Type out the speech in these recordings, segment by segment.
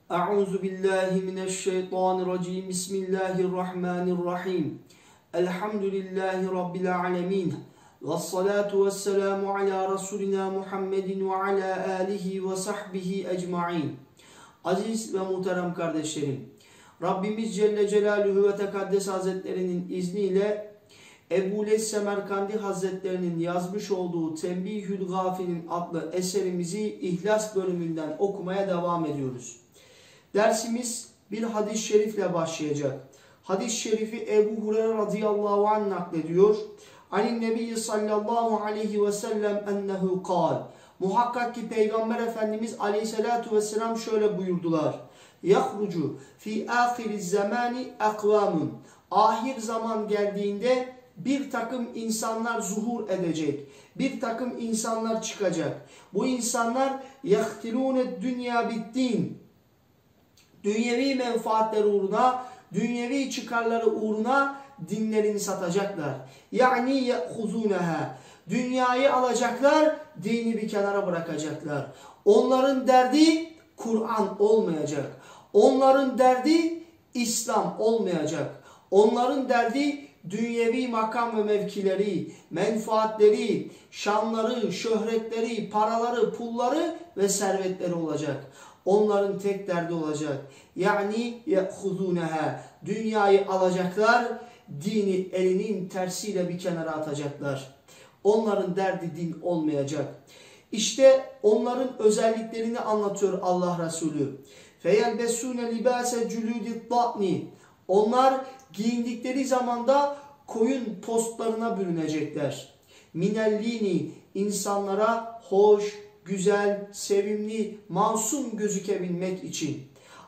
Euzu billahi mineşşeytanirracim. Bismillahirrahmanirrahim. Elhamdülillahi rabbil alamin. Ves salatu vesselamu ala Resulina Muhammedin ve ala alihi ve sahbihi ecmaîn. Aziz ve muhterem kardeşlerim, Rabbimiz Celle Celaluhu ve Tekaddes Hazretlerinin izniyle Ebu Leys Semerkandi Hazretlerinin yazmış olduğu Tembihül Gafilin adlı eserimizi İhlas bölümünden okumaya devam ediyoruz. Dersimiz bir hadis-i şerifle başlayacak. Hadis-i şerifi Ebu Hureyre radıyallahu anh naklediyor. Anin Nebi sallallahu aleyhi ve sellem ennehu kal. Muhakkak ki Peygamber Efendimiz aleyhissalatu vesselam şöyle buyurdular. Yahrucu fi ahiriz zamani akvamun. Ahir zaman geldiğinde bir takım insanlar zuhur edecek. Bir takım insanlar çıkacak. Bu insanlar yahtilûne dünya biddin. Dünyevi menfaatler uğruna, dünyevi çıkarları uğruna dinlerini satacaklar. Yani ye'huzûneha. Dünyayı alacaklar, dini bir kenara bırakacaklar. Onların derdi Kur'an olmayacak. Onların derdi İslam olmayacak. Onların derdi dünyevi makam ve mevkileri, menfaatleri, şanları, şöhretleri, paraları, pulları ve servetleri olacak. Onların tek derdi olacak. Yani ye'huzûneha. Dünyayı alacaklar, dini elinin tersiyle bir kenara atacaklar. Onların derdi din olmayacak. İşte onların özelliklerini anlatıyor Allah Resulü. فَيَلْبَسُونَ لِبَاسَ جُلُودِ الطَّعْنِ. Onlar giyindikleri zamanda koyun postlarına bürünecekler. Minellini, insanlara hoş, güzel, sevimli, masum gözükebilmek için.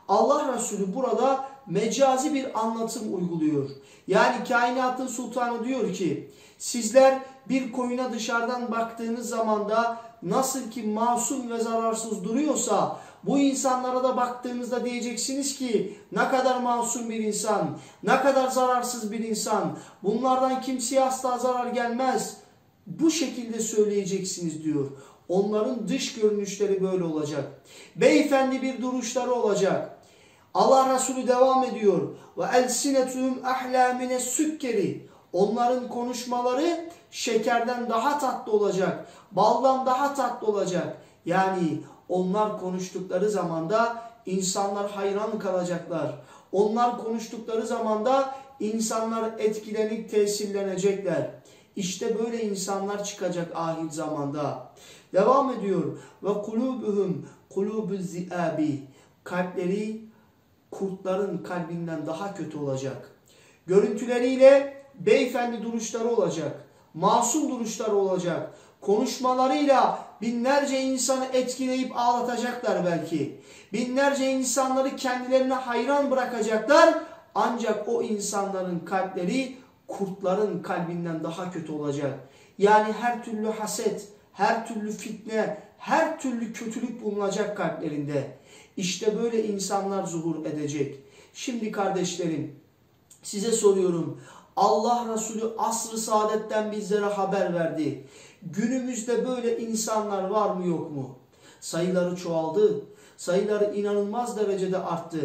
Allah Resulü burada mecazi bir anlatım uyguluyor. Yani kainatın sultanı diyor ki, sizler bir koyuna dışarıdan baktığınız zaman da nasıl ki masum ve zararsız duruyorsa, bu insanlara da baktığınızda diyeceksiniz ki ne kadar masum bir insan, ne kadar zararsız bir insan, bunlardan kimseye asla zarar gelmez. Bu şekilde söyleyeceksiniz diyor. Onların dış görünüşleri böyle olacak. Beyefendi bir duruşları olacak. Allah Resulü devam ediyor. Ve elsinetuhum ahla mine sükkeri. Onların konuşmaları şekerden daha tatlı olacak. Baldan daha tatlı olacak. Yani onlar konuştukları zamanda insanlar hayran kalacaklar. Onlar konuştukları zamanda insanlar etkilenip tesirlenecekler. İşte böyle insanlar çıkacak ahir zamanda. Devam ediyor. Ve kulubuhum kulubuz ziabi. Kalpleri kurtların kalbinden daha kötü olacak. Görüntüleriyle beyefendi duruşları olacak. Masum duruşları olacak. Konuşmalarıyla binlerce insanı etkileyip ağlatacaklar belki. Binlerce insanları kendilerine hayran bırakacaklar. Ancak o insanların kalpleri kurtların kalbinden daha kötü olacak. Yani her türlü haset, her türlü fitne, her türlü kötülük bulunacak kalplerinde. İşte böyle insanlar zuhur edecek. Şimdi kardeşlerim, size soruyorum. Allah Resulü asr-ı saadetten bizlere haber verdi. Günümüzde böyle insanlar var mı yok mu? Sayıları çoğaldı. Sayıları inanılmaz derecede arttı.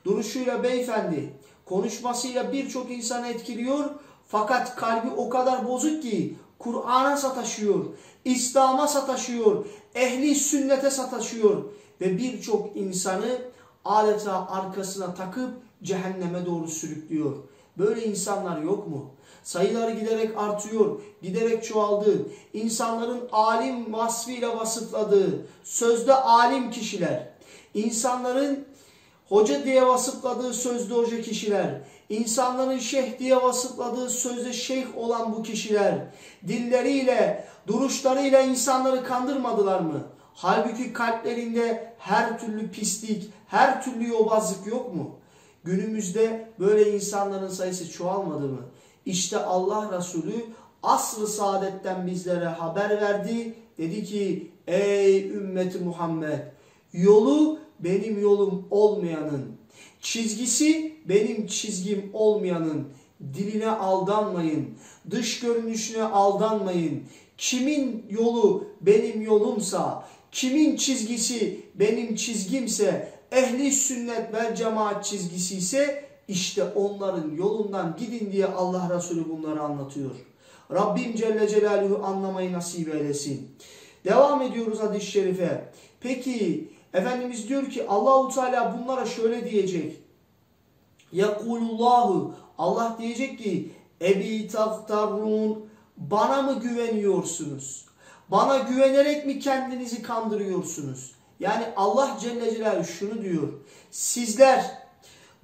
Duruşuyla beyefendi, konuşmasıyla birçok insanı etkiliyor. Fakat kalbi o kadar bozuk ki Kur'an'a sataşıyor, İslam'a sataşıyor, ehli sünnete sataşıyor ve birçok insanı adeta arkasına takıp cehenneme doğru sürüklüyor. Böyle insanlar yok mu? Sayıları giderek artıyor, giderek çoğaldı. İnsanların alim vasfıyla vasıfladığı, sözde alim kişiler, insanların hoca diye vasıfladığı sözde hoca kişiler, insanların şeyh diye vasıfladığı sözde şeyh olan bu kişiler, dilleriyle, duruşlarıyla insanları kandırmadılar mı? Halbuki kalplerinde her türlü pislik, her türlü yobazlık yok mu? Günümüzde böyle insanların sayısı çoğalmadı mı? İşte Allah Resulü asr-ı saadetten bizlere haber verdi. Dedi ki ey ümmeti Muhammed, yolu benim yolum olmayanın, çizgisi benim çizgim olmayanın diline aldanmayın, dış görünüşüne aldanmayın. Kimin yolu benim yolumsa, kimin çizgisi benim çizgimse ehli sünnet ve cemaat çizgisi ise işte onların yolundan gidin diye Allah Resulü bunları anlatıyor. Rabbim Celle Celaluhu anlamayı nasip eylesin. Devam ediyoruz hadis-i şerife. Peki Efendimiz diyor ki Allahu Teala bunlara şöyle diyecek. Yekulullahu, Allah diyecek ki Ebi taftarun, bana mı güveniyorsunuz? Bana güvenerek mi kendinizi kandırıyorsunuz? Yani Allah Celle Celaluhu şunu diyor. Sizler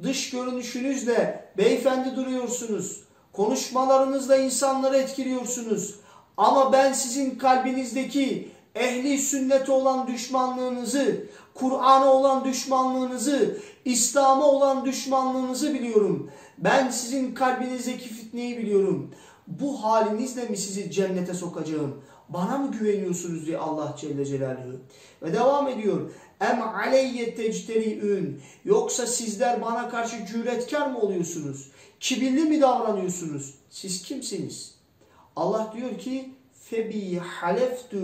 dış görünüşünüzle beyefendi duruyorsunuz. Konuşmalarınızla insanları etkiliyorsunuz. Ama ben sizin kalbinizdeki ehli sünnete olan düşmanlığınızı, Kur'an'a olan düşmanlığınızı, İslam'a olan düşmanlığınızı biliyorum. Ben sizin kalbinizdeki fitneyi biliyorum. Bu halinizle mi sizi cennete sokacağım? Bana mı güveniyorsunuz diye Allah Celle Celaluhu. Ve devam ediyor. Em aleyye tecteriün. Yoksa sizler bana karşı cüretkar mı oluyorsunuz? Kibirli mi davranıyorsunuz? Siz kimsiniz? Allah diyor ki febi haleftu.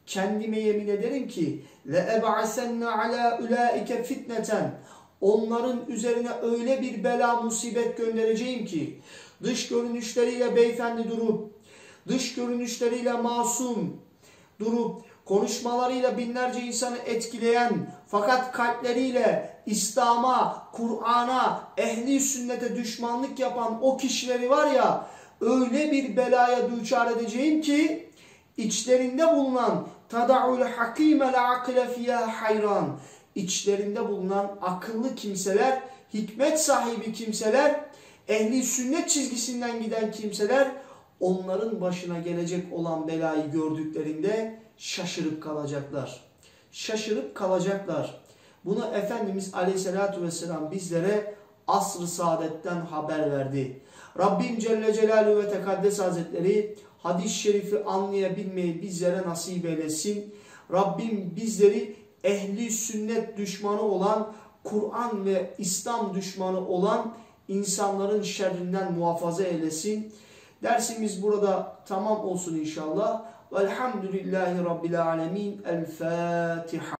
Kendime yemin ederim ki le eb'asenne ala ulaike fitneten. Onların üzerine öyle bir bela musibet göndereceğim ki dış görünüşleriyle beyefendi durup, dış görünüşleriyle masum durup, konuşmalarıyla binlerce insanı etkileyen fakat kalpleriyle İslam'a, Kur'an'a, ehli sünnete düşmanlık yapan o kişileri var ya, öyle bir belaya düçar edeceğim ki içlerinde bulunan tada'ul hakime la akle fiyâ hayran, içlerinde bulunan akıllı kimseler, hikmet sahibi kimseler, ehli sünnet çizgisinden giden kimseler onların başına gelecek olan belayı gördüklerinde şaşırıp kalacaklar. Şaşırıp kalacaklar. Bunu Efendimiz Aleyhisselatü Vesselam bizlere asr-ı saadetten haber verdi. Rabbim Celle Celaluhu ve Tekaddes Hazretleri hadis-i şerifi anlayabilmeyi bizlere nasip eylesin. Rabbim bizleri ehli sünnet düşmanı olan, Kur'an ve İslam düşmanı olan insanların şerrinden muhafaza eylesin. Dersimiz burada tamam olsun inşallah. Velhamdülillahi Rabbil Alemin. El Fatiha.